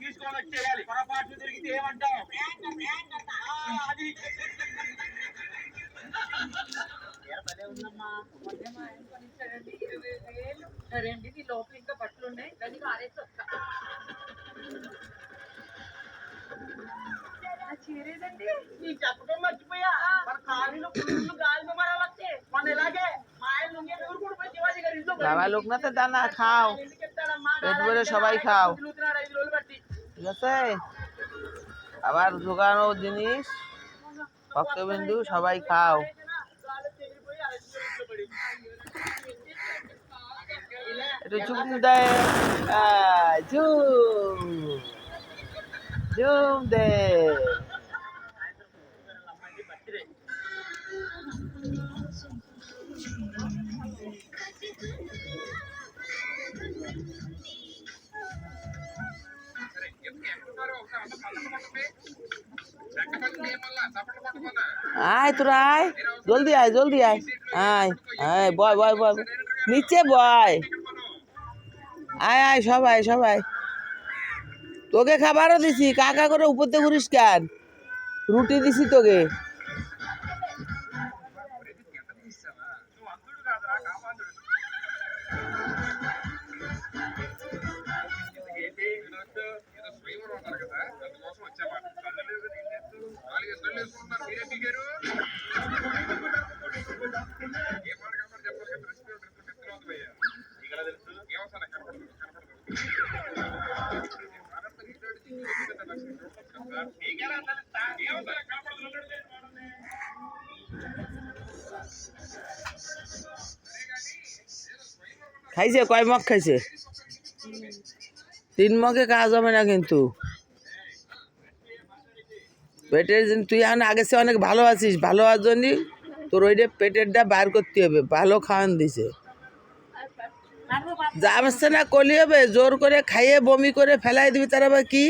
తీసుకోవచ్చు చేయాలి పొరపాటు తిరిగితే ఏమంటావు అది రెండింటి లోపల ఇంకా బట్టలు ఉన్నాయి దానికి ఆరేసి వస్తా చీరేదండి నీ చెప్పడం మర్చిపోయా మన కాలనీలో ఫుల్ గాలి దుమారాలు వస్తాయి మన ఇలాగే మా ఆయన లుంగి ఊరుకుడు పోయి శివాజీ గారి ఇంట్లో বাবা লোক না তো দানা খাও পেট ভরে সবাই খাও తిరుగుతున్నాడు 5 రోజులు బట్టి ঠিক আছে আবার জোগানো জিনিস ভক্তবিন্দু সবাই খাও একটু ঝুম দেয় ঝুম ঝুম দে আয় তোরা আয় জলদি আয় আয় আয় বয় বয় বয় নিচে বয় আয় আয় সবাই তোকে খাবারও দিছি কাকা করে উপর দিয়ে ঘুরিস কেন রুটি দিছি তোকে খাইছে কয় মগ খাইছে 3 মগে কাজ হবে না কিন্তু পেটের তুই এখন আগে সে অনেক ভালো আছিস ভালো হওয়ার জন্য তোর ওইটা পেটেরটা বার করতে হবে ভালো খাওয়ান দিছে যা আসছে না কলি হবে জোর করে খাইয়ে বমি করে ফেলাই দিবি তার আবার কি